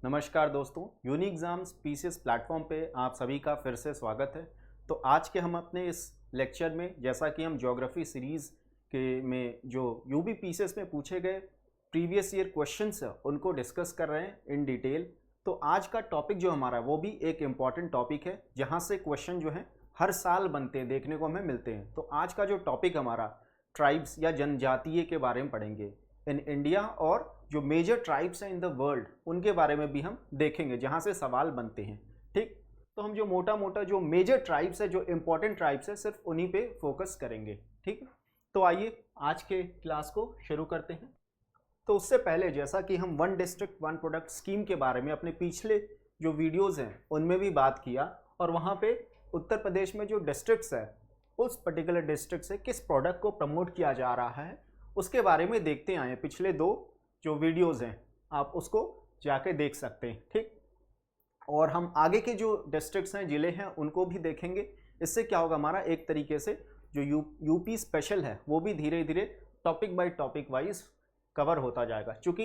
नमस्कार दोस्तों, unique exams PCS platform पे आप सभी का फिर से स्वागत है। तो आज के हम अपने इस लेक्चर में, जैसा कि हम ज्योग्राफी सीरीज़ के में जो यूबी पीसीएस में पूछे गए प्रीवियस ईयर क्वेश्चंस हैं उनको डिस्कस कर रहे हैं इन डिटेल। तो आज का टॉपिक जो हमारा वो भी एक इम्पॉर्टेंट टॉपिक है, जहाँ से क्वेश्चन जो है हर साल बनते हैं, देखने को हमें मिलते हैं। तो आज का जो टॉपिक हमारा ट्राइब्स या जनजातीय के बारे में पढ़ेंगे इन इंडिया, और जो मेजर ट्राइब्स हैं इन द वर्ल्ड उनके बारे में भी हम देखेंगे जहाँ से सवाल बनते हैं। ठीक, तो हम जो मोटा मोटा जो मेजर ट्राइब्स है, जो इंपॉर्टेंट ट्राइब्स है, सिर्फ उन्हीं पे फोकस करेंगे। ठीक, तो आइए आज के क्लास को शुरू करते हैं। तो उससे पहले, जैसा कि हम one district one product scheme के बारे में अपने पिछले जो वीडियोज़ हैं उनमें भी बात किया, और वहाँ पे उत्तर प्रदेश में जो डिस्ट्रिक्ट्स है उस पर्टिकुलर डिस्ट्रिक्ट से किस प्रोडक्ट को प्रमोट किया जा रहा है उसके बारे में देखते आए। पिछले दो जो वीडियोज़ हैं आप उसको जाके देख सकते हैं। ठीक, और हम आगे के जो डिस्ट्रिक्ट्स हैं, ज़िले हैं, उनको भी देखेंगे। इससे क्या होगा, हमारा एक तरीके से जो यूपी स्पेशल है वो भी धीरे धीरे topic by topic wise cover होता जाएगा, क्योंकि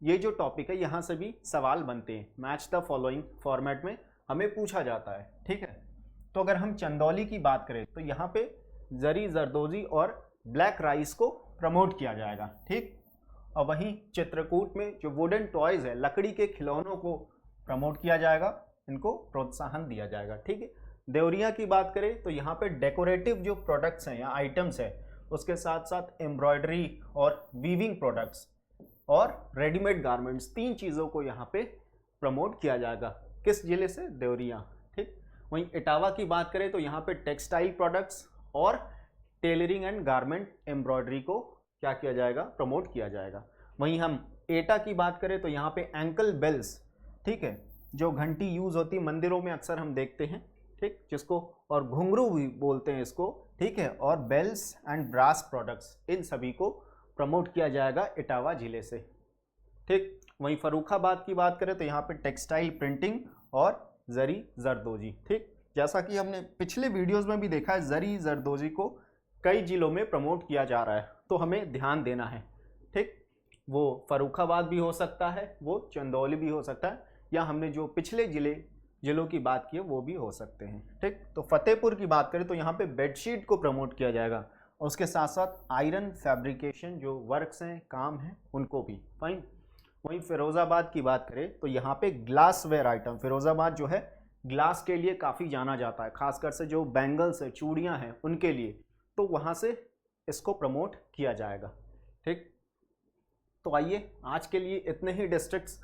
ये जो टॉपिक है यहाँ से भी सवाल बनते हैं। मैच द फॉलोइंग फॉर्मेट में हमें पूछा जाता है। ठीक है, तो अगर हम चंदौली की बात करें तो यहाँ पे जरी जरदोजी और ब्लैक राइस को प्रमोट किया जाएगा। ठीक, और वहीं चित्रकूट में जो वुडन टॉयज़ है, लकड़ी के खिलौनों को प्रमोट किया जाएगा, इनको प्रोत्साहन दिया जाएगा। ठीक है, देवरिया की बात करें तो यहाँ पे डेकोरेटिव जो प्रोडक्ट्स हैं या आइटम्स है, उसके साथ साथ एम्ब्रॉयडरी और वीविंग प्रोडक्ट्स और रेडीमेड गारमेंट्स, तीन चीज़ों को यहाँ पे प्रमोट किया जाएगा। किस जिले से? देवरिया। ठीक, वहीं इटावा की बात करें तो यहाँ पे टेक्सटाइल प्रोडक्ट्स और टेलरिंग एंड गारमेंट एम्ब्रॉयडरी को क्या किया जाएगा? प्रमोट किया जाएगा। वहीं हम एटा की बात करें तो यहाँ पे एंकल बेल्स, ठीक है, जो घंटी यूज़ होती है मंदिरों में अक्सर हम देखते हैं, ठीक, जिसको और घुंघरू भी बोलते हैं इसको, ठीक है, और बेल्स एंड ब्रास प्रोडक्ट्स, इन सभी को प्रमोट किया जाएगा इटावा ज़िले से। ठीक, वहीं फर्रुखाबाद की बात करें तो यहाँ पे टेक्सटाइल प्रिंटिंग और जरी जरदोजी। ठीक, जैसा कि हमने पिछले वीडियोज़ में भी देखा है, जरी जरदोजी को कई जिलों में प्रमोट किया जा रहा है, तो हमें ध्यान देना है। ठीक, वो फर्रुखाबाद भी हो सकता है, वो चंदौली भी हो सकता है, या हमने जो पिछले जिलों की बात की है वो भी हो सकते हैं। ठीक, तो फतेहपुर की बात करें तो यहाँ पे बेडशीट को प्रमोट किया जाएगा, और उसके साथ साथ आयरन फैब्रिकेशन जो वर्क्स हैं, काम हैं, उनको भी। फाइन। वहीं फिरोज़ाबाद की बात करें तो यहाँ पे ग्लासवेयर आइटम, फिरोज़ाबाद जो है ग्लास के लिए काफ़ी जाना जाता है, खासकर से जो बैंगल्स है, चूड़ियाँ हैं, उनके लिए, तो वहाँ से इसको प्रमोट किया जाएगा। ठीक, तो आइए आज के लिए इतने ही डिस्ट्रिक्ट्स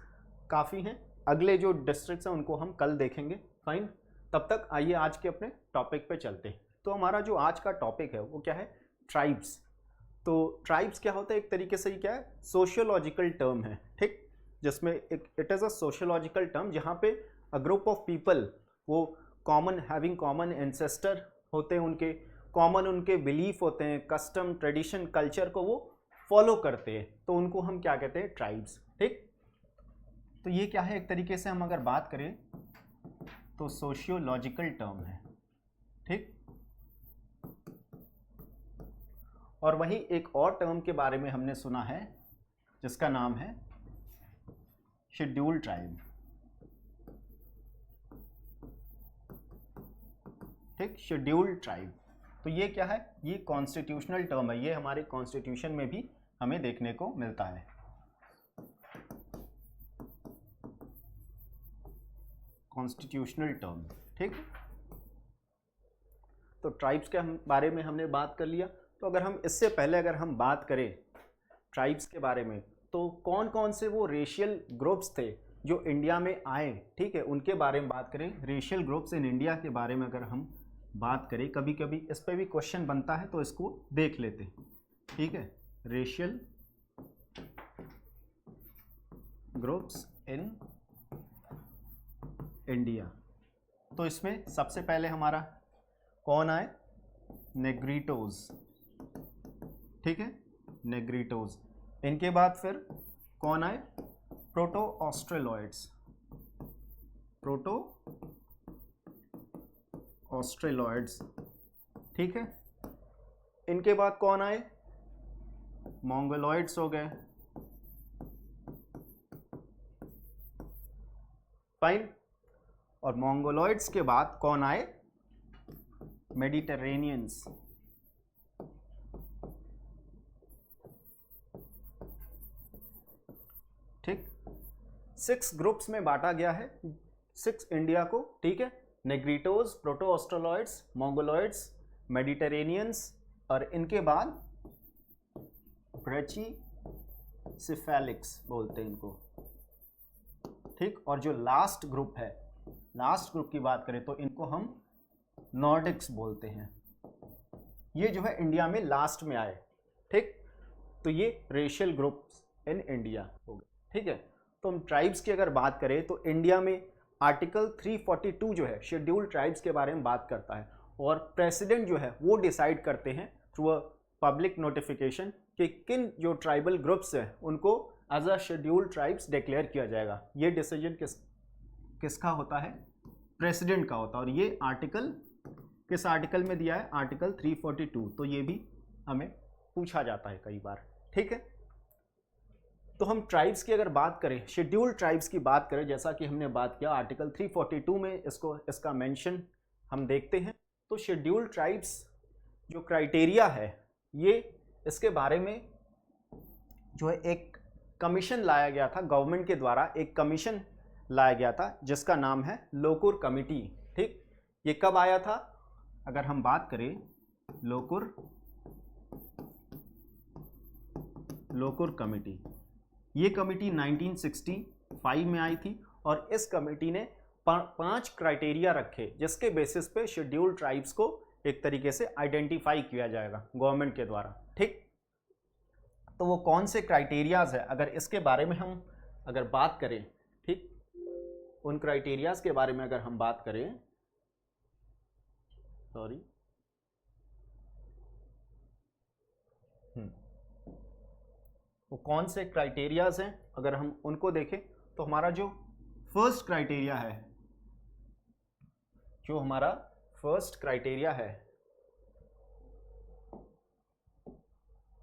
काफ़ी हैं, अगले जो डिस्ट्रिक्ट्स हैं उनको हम कल देखेंगे। फाइन, तब तक आइए आज के अपने टॉपिक पे चलते हैं। तो हमारा जो आज का टॉपिक है वो क्या है? ट्राइब्स। तो ट्राइब्स क्या होता है? एक तरीके से ये क्या है? सोशियोलॉजिकल टर्म है। ठीक, जिसमें एक it is a sociological term जहाँ पे अ ग्रुप ऑफ पीपल, वो कॉमन हैविंग कॉमन एंसेस्टर होते हैं, उनके कॉमन उनके बिलीफ होते हैं, कस्टम, ट्रेडिशन, कल्चर को वो फॉलो करते हैं, तो उनको हम क्या कहते हैं? ट्राइब्स। ठीक, तो ये क्या है? एक तरीके से हम अगर बात करें तो सोशियोलॉजिकल टर्म है। ठीक, और वहीं एक और टर्म के बारे में हमने सुना है जिसका नाम है शेड्यूल ट्राइब। ठीक, शेड्यूल ट्राइब। तो ये क्या है? ये कॉन्स्टिट्यूशनल टर्म है, ये हमारे कॉन्स्टिट्यूशन में भी हमें देखने को मिलता है। Constitutional term. ठीक, तो ट्राइब्स के बारे में हमने बात कर लिया। तो अगर हम इससे पहले अगर हम बात करें ट्राइब्स के बारे में, तो कौन कौन से वो रेशियल ग्रुप्स थे जो इंडिया में आए, ठीक है, उनके बारे में बात करें। रेशियल ग्रुप्स इन इंडिया के बारे में अगर हम बात करें, कभी कभी इस पर भी क्वेश्चन बनता है, तो इसको देख लेते हैं। ठीक है, रेशियल ग्रुप्स इन इंडिया। तो इसमें सबसे पहले हमारा कौन आए? नेग्रीटोज। ठीक है, नेग्रीटोज। इनके बाद फिर कौन आए? प्रोटो ऑस्ट्रेलॉइड्स। प्रोटो ऑस्ट्रेलॉइड्स। ठीक है, इनके बाद कौन आए? मोंगोलॉइड्स हो गए। फाइन। और मंगोलॉइड्स के बाद कौन आए? मेडिटेरेनियंस। ठीक, 6 ग्रुप्स में बांटा गया है, 6 इंडिया को, ठीक है। नेग्रिटोज, प्रोटो ऑस्ट्रोलॉइड्स, मंगोलॉइड्स, मेडिटेरेनियंस, और इनके बाद ब्रेचिसिफेलिक्स बोलते हैं इनको, ठीक। और जो लास्ट ग्रुप है, लास्ट ग्रुप की बात करें तो इनको हम नॉर्डिक्स बोलते हैं। ये जो है इंडिया में लास्ट में आए, ठीक। तो ये रेशियल ग्रुप्स इन इंडिया हो गए, ठीक है। तो हम ट्राइब्स की अगर बात करें तो इंडिया में आर्टिकल 342 जो है शेड्यूल्ड ट्राइब्स के बारे में बात करता है, और प्रेसिडेंट जो है वो डिसाइड करते हैं थ्रू अ पब्लिक नोटिफिकेशन कि किन जो ट्राइबल ग्रुप्स हैं उनको as a scheduled tribes declare किया जाएगा। ये डिसीजन किसका होता है? प्रेसिडेंट का होता है। और ये आर्टिकल किस आर्टिकल में दिया है? आर्टिकल 342। तो ये भी हमें पूछा जाता है कई बार, ठीक है। तो हम ट्राइब्स की अगर बात करें, शेड्यूल्ड ट्राइब्स की बात करें, जैसा कि हमने बात किया आर्टिकल 342 में इसका मेंशन हम देखते हैं। तो शेड्यूल्ड ट्राइब्स जो क्राइटेरिया है, ये इसके बारे में जो है एक कमीशन लाया गया था, गवर्नमेंट के द्वारा एक कमीशन लाया गया था जिसका नाम है लोकुर कमिटी, ठीक। ये कब आया था? अगर हम बात करें लोकुर कमिटी, ये कमिटी 1965 में आई थी, और इस कमेटी ने 5 क्राइटेरिया रखे जिसके बेसिस पे शेड्यूल्ड ट्राइब्स को एक तरीके से आइडेंटिफाई किया जाएगा गवर्नमेंट के द्वारा, ठीक। तो वो कौन से क्राइटेरियाज है, अगर इसके बारे में हम अगर बात करें, ठीक, उन क्राइटेरियाज के बारे में अगर हम बात करें, सॉरी, वो कौन से क्राइटेरियाज हैं अगर हम उनको देखें तो हमारा जो फर्स्ट क्राइटेरिया है,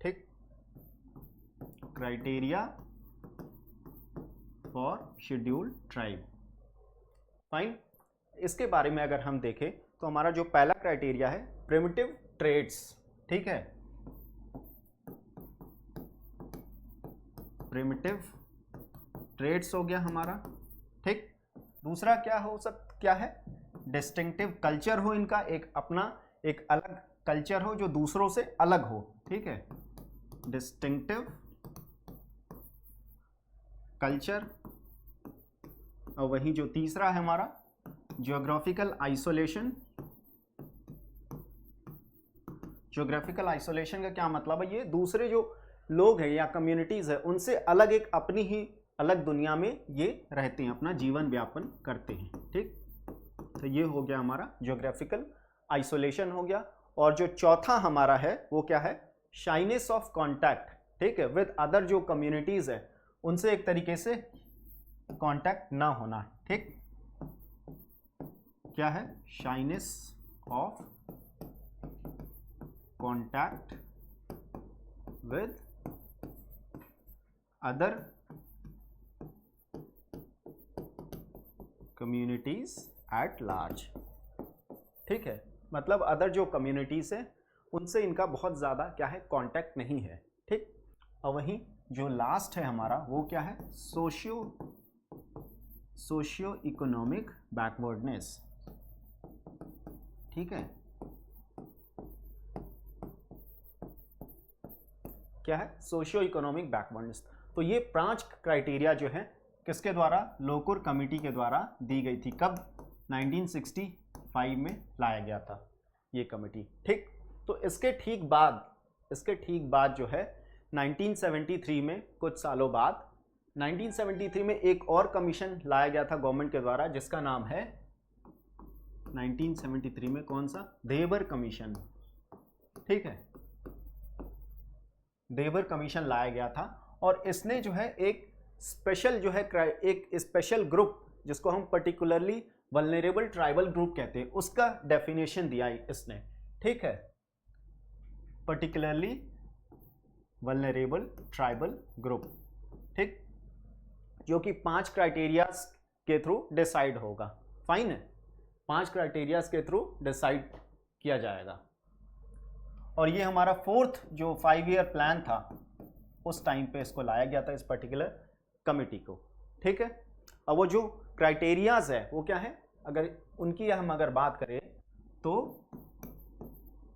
ठीक, criteria for scheduled tribe, fine. इसके बारे में अगर हम देखें तो हमारा जो पहला क्राइटेरिया है प्रिमिटिव ट्रेड्स, ठीक है, प्रिमिटिव ट्रेड्स हो गया हमारा, ठीक। दूसरा क्या है? डिस्टिंक्टिव कल्चर हो इनका, एक अपना एक अलग कल्चर हो जो दूसरों से अलग हो, ठीक है, डिस्टिंक्टिव कल्चर। और वही जो तीसरा है हमारा ज्योग्राफिकल आइसोलेशन। ज्योग्राफिकल आइसोलेशन का क्या मतलब है? ये दूसरे जो लोग हैं या कम्युनिटीज है उनसे अलग, एक अपनी ही अलग दुनिया में ये रहते हैं, अपना जीवन व्यापन करते हैं, ठीक। तो ये हो गया हमारा ज्योग्राफिकल आइसोलेशन हो गया। और जो चौथा हमारा है वो क्या है? शाइनेस ऑफ कॉन्टैक्ट, ठीक है, विद अदर जो कम्युनिटीज है उनसे एक तरीके से कॉन्टैक्ट ना होना, ठीक। क्या है? Shyness of contact with other communities at large, ठीक है, मतलब अदर जो कम्युनिटीज है उनसे इनका बहुत ज़्यादा क्या है? कांटेक्ट नहीं है, ठीक। और वहीं जो लास्ट है हमारा वो क्या है? सोशियो इकोनॉमिक बैकवर्डनेस, ठीक है। क्या है? Socio economic backwardness. तो ये 5 क्राइटेरिया जो है किसके द्वारा? लोकुर कमेटी के द्वारा दी गई थी। कब? 1965 में लाया गया था ये कमेटी, ठीक। तो इसके ठीक बाद जो है 1973 में, कुछ सालों बाद 1973 में एक और कमीशन लाया गया था गवर्नमेंट के द्वारा जिसका नाम है 1973 में कौन सा? देवर कमीशन, ठीक है, देवर कमीशन लाया गया था। और इसने जो है एक स्पेशल ग्रुप जिसको हम पर्टिकुलरली वल्नरेबल ट्राइबल ग्रुप कहते हैं उसका डेफिनेशन दिया इसने, ठीक है, पर्टिकुलरली वल्नरेबल ट्राइबल ग्रुप, ठीक, जो कि 5 क्राइटेरियाज के थ्रू डिसाइड होगा। फाइन है, 5 क्राइटेरियाज के थ्रू डिसाइड किया जाएगा। और ये हमारा 4th जो 5 ईयर प्लान था उस टाइम पे इसको लाया गया था, इस पर्टिकुलर कमिटी को। ठीक है, अब वो जो क्राइटेरियाज है वो क्या है, अगर उनकी हम अगर बात करें तो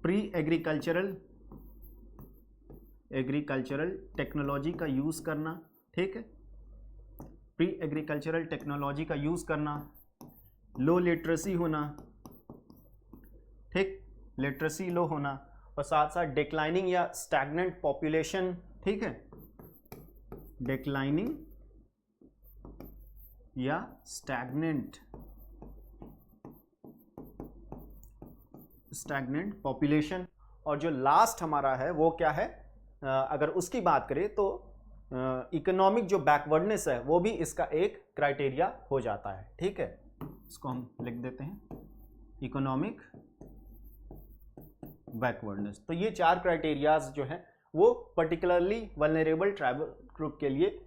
प्री एग्रीकल्चरल टेक्नोलॉजी का यूज़ करना। ठीक है, प्री एग्रीकल्चरल टेक्नोलॉजी का यूज़ करना, लो लिटरेसी होना, ठीक, लिटरेसी लो होना, और साथ साथ डिक्लाइनिंग या स्टैग्नेंट पॉपुलेशन। ठीक है, डिक्लाइनिंग या स्टैग्नेंट पॉपुलेशन। और जो लास्ट हमारा है वो क्या है, अगर उसकी बात करें तो इकोनॉमिक जो बैकवर्डनेस है वो भी इसका एक क्राइटेरिया हो जाता है। ठीक है, इसको हम लिख देते हैं, इकोनॉमिक बैकवर्डनेस। तो ये 4 क्राइटेरियाज जो है वो पर्टिकुलरली वल्नरेबल ट्राइबल ग्रुप के लिए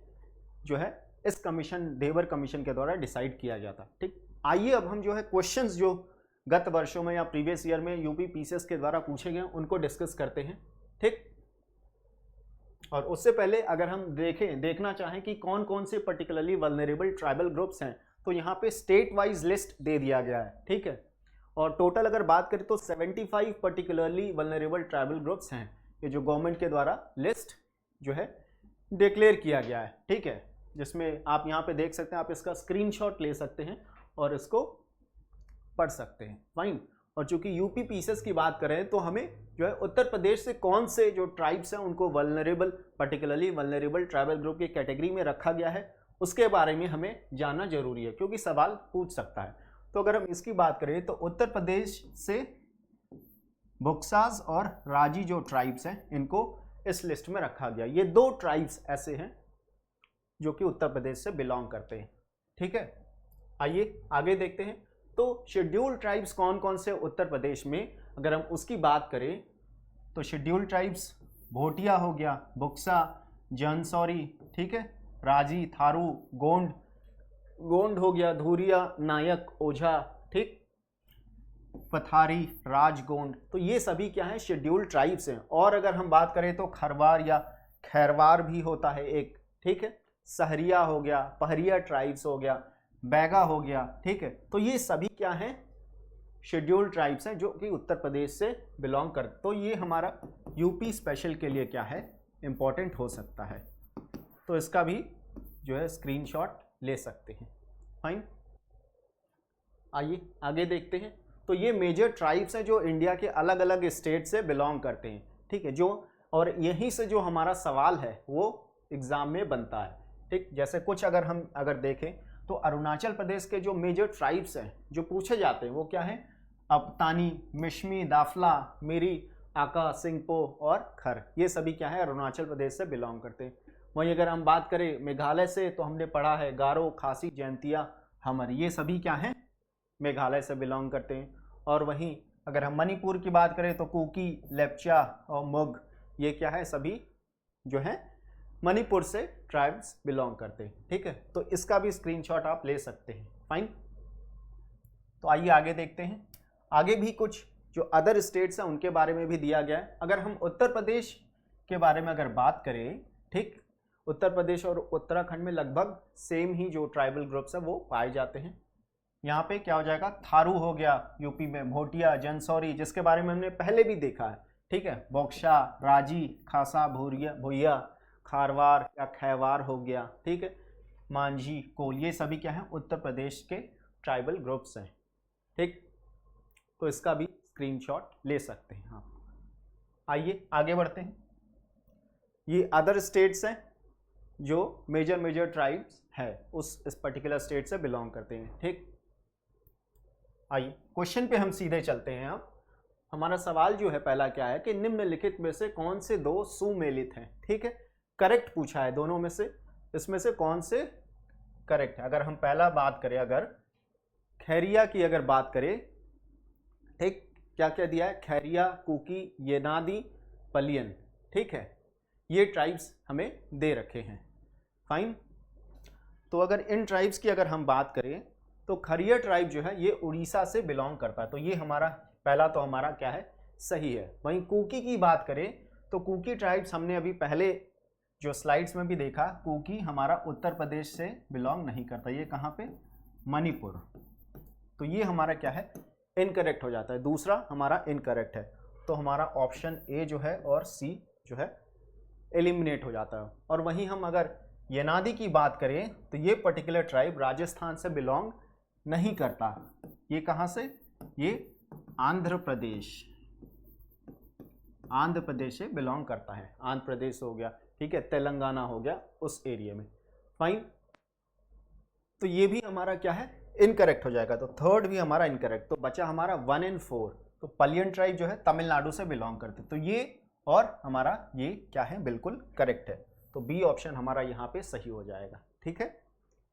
जो है इस कमीशन, देवर कमीशन के द्वारा डिसाइड किया जाता। ठीक, आइए अब हम जो है क्वेश्चंस जो गत वर्षों में या प्रीवियस ईयर में यूपी पीसीएस के द्वारा पूछे गए उनको डिस्कस करते हैं। ठीक, और उससे पहले अगर हम देखना चाहें कि कौन कौन से पर्टिकुलरली वल्नरेबल ट्राइबल ग्रुप्स हैं, तो यहाँ पे स्टेट वाइज लिस्ट दे दिया गया है। ठीक है, और टोटल अगर बात करें तो 75 पर्टिकुलरली वल्नरेबल ट्राइबल ग्रुप्स हैं, ये जो गवर्नमेंट के द्वारा लिस्ट जो है डिक्लेयर किया गया है। ठीक है, जिसमें आप यहाँ पे देख सकते हैं, आप इसका स्क्रीनशॉट ले सकते हैं और इसको पढ़ सकते हैं। फाइन, और चूंकि यूपी पीसीएस की बात करें तो हमें जो है उत्तर प्रदेश से कौन से जो ट्राइब्स हैं उनको vulnerable, particularly vulnerable tribal group की कैटेगरी में रखा गया है, उसके बारे में हमें जानना जरूरी है, क्योंकि सवाल पूछ सकता है। तो अगर हम इसकी बात करें तो उत्तर प्रदेश से बुक्साज और राजी जो ट्राइब्स हैं इनको इस लिस्ट में रखा गया। ये 2 ट्राइब्स ऐसे हैं जो कि उत्तर प्रदेश से बिलोंग करते हैं। ठीक है, आइए आगे देखते हैं। तो शेड्यूल्ड ट्राइब्स कौन कौन से उत्तर प्रदेश में, अगर हम उसकी बात करें तो शेड्यूल्ड ट्राइब्स भोटिया हो गया, बुक्सा, जंसौरी, ठीक है, राजी, थारू, गोंड हो गया, धूरिया, नायक, ओझा, ठीक, पथारी, राजगोंड। तो ये सभी क्या है, शेड्यूल्ड ट्राइब्स हैं। और अगर हम बात करें तो खरवार या खैरवार भी होता है एक। ठीक है, सहरिया हो गया, पहरिया ट्राइब्स हो गया, बैगा हो गया। ठीक है, तो ये सभी क्या हैं, शेड्यूल्ड ट्राइब्स हैं जो कि उत्तर प्रदेश से बिलोंग करते। तो ये हमारा यूपी स्पेशल के लिए क्या है, इंपॉर्टेंट हो सकता है। तो इसका भी जो है स्क्रीनशॉट ले सकते हैं। फाइन, आइए आगे देखते हैं। तो ये मेजर ट्राइब्स हैं जो इंडिया के अलग अलग स्टेट से बिलोंग करते हैं। ठीक है, जो और यहीं से जो हमारा सवाल है वो एग्जाम में बनता है। ठीक, जैसे कुछ अगर देखें तो अरुणाचल प्रदेश के जो मेजर ट्राइब्स हैं जो पूछे जाते हैं वो क्या है, अपतानी, मिश्मी, दाफला, मेरी, आका, सिंगपो और खर। ये सभी क्या है, अरुणाचल प्रदेश से बिलोंग करते हैं। वहीं अगर हम बात करें मेघालय से तो हमने पढ़ा है गारो, खासी, जैंतिया, हमर, ये सभी क्या हैं, मेघालय से बिलोंग करते हैं। और वहीं अगर हम मणिपुर की बात करें तो कुकी, लेप्चा और मुग, ये क्या है, सभी जो है मणिपुर से ट्राइब्स बिलोंग करते हैं। ठीक है, तो इसका भी स्क्रीनशॉट आप ले सकते हैं। फाइन, तो आइए आगे देखते हैं। आगे भी कुछ जो अदर स्टेट्स हैं उनके बारे में भी दिया गया है। अगर हम उत्तर प्रदेश के बारे में अगर बात करें, ठीक, उत्तर प्रदेश और उत्तराखंड में लगभग सेम ही जो ट्राइबल ग्रुप्स हैं वो पाए जाते हैं। यहाँ पे क्या हो जाएगा, थारू हो गया यूपी में, भोटिया, जंसौरी जिसके बारे में हमने पहले भी देखा है। ठीक है, बॉक्शा, राजी, खासा, भुइया, खारवार या खैवार हो गया। ठीक है, मांझी, कोल, ये सभी क्या है, उत्तर प्रदेश के ट्राइबल ग्रुप्स हैं। ठीक, तो इसका भी स्क्रीनशॉट ले सकते हैं आप। आइए आगे बढ़ते हैं। ये अदर स्टेट्स हैं जो मेजर ट्राइब्स है इस पर्टिकुलर स्टेट से बिलोंग करते हैं। ठीक, आइए क्वेश्चन पे हम सीधे चलते हैं। अब हमारा सवाल जो है पहला क्या है कि निम्नलिखित में से कौन से 2 सुमेलित हैं। ठीक है, करेक्ट पूछा है दोनों में से, इसमें से कौन से करेक्ट है। अगर हम पहला बात करें, अगर खैरिया की अगर बात करें, ठीक, क्या क्या दिया है, खैरिया, कुकी, येनादी, पलियन। ठीक है, ये ट्राइब्स हमें दे रखे हैं। फाइन, तो अगर इन ट्राइब्स की अगर हम बात करें तो खरियर ट्राइब जो है ये उड़ीसा से बिलोंग करता है, तो ये हमारा पहला तो हमारा क्या है, सही है। वहीं कुकी की बात करें तो कुकी ट्राइब्स हमने अभी पहले जो स्लाइड्स में भी देखा, कुकी हमारा उत्तर प्रदेश से बिलोंग नहीं करता, ये कहाँ पे, मणिपुर। तो ये हमारा क्या है, इनकरेक्ट हो जाता है, दूसरा हमारा इनकरेक्ट है। तो हमारा ऑप्शन ए जो है और सी जो है एलिमिनेट हो जाता है। और वहीं हम अगर यनादी की बात करें तो ये पर्टिकुलर ट्राइब राजस्थान से बिलोंग नहीं करता, ये कहाँ से, ये आंध्र प्रदेश से बिलोंग करता है। आंध्र प्रदेश हो गया, ठीक है, तेलंगाना हो गया, उस एरिया में। फाइन, तो ये भी हमारा क्या है, इनकरेक्ट हो जाएगा। तो थर्ड भी हमारा इनकरेक्ट। तो बचा हमारा 1 और 4। तो पलियन ट्राइब जो है तमिलनाडु से बिलोंग करते, तो ये और हमारा ये क्या है, बिल्कुल करेक्ट है। तो बी ऑप्शन हमारा यहाँ पे सही हो जाएगा। ठीक है,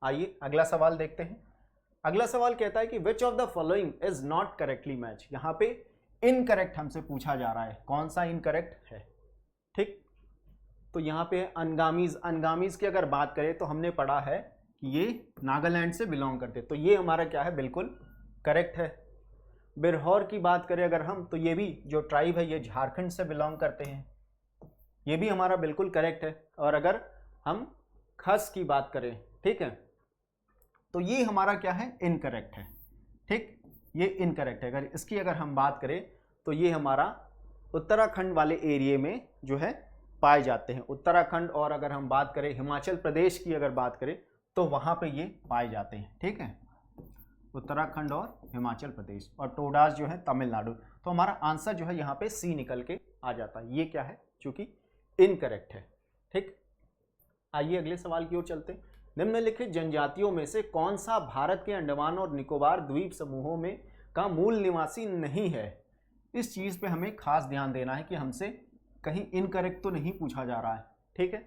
आइए अगला सवाल देखते हैं। अगला सवाल कहता है कि विच of the following is not correctly match. यहाँ पे इनकरेक्ट हमसे पूछा जा रहा है, कौन सा इनकरेक्ट है। ठीक, तो यहाँ पे अनगामीज की अगर बात करें तो हमने पढ़ा है कि ये नागालैंड से बिलोंग करते, तो ये हमारा क्या है, बिल्कुल करेक्ट है। बिरहौर की बात करें अगर हम, तो ये भी जो ट्राइब है ये झारखंड से बिलोंग करते हैं, ये भी हमारा बिल्कुल करेक्ट है। और अगर हम खस की बात करें, ठीक है, तो ये हमारा क्या है, इनकरेक्ट है। ठीक, ये इनकरेक्ट है। अगर इसकी अगर हम बात करें तो ये हमारा उत्तराखंड वाले एरिया में जो है पाए जाते हैं, उत्तराखंड। और अगर हम बात करें हिमाचल प्रदेश की अगर बात करें तो वहाँ पे ये पाए जाते हैं। ठीक है, उत्तराखंड और हिमाचल प्रदेश। और टोडास जो है तमिलनाडु। तो हमारा आंसर जो है यहाँ पे सी निकल के आ जाता है। ये क्या है, चूंकि इनकरेक्ट है। ठीक, आइए अगले सवाल की ओर चलते हैं। निम्नलिखित जनजातियों में से कौन सा भारत के अंडमान और निकोबार द्वीप समूहों में का मूल निवासी नहीं है। इस चीज़ पे हमें खास ध्यान देना है कि हमसे कहीं इनकरेक्ट तो नहीं पूछा जा रहा है। ठीक है,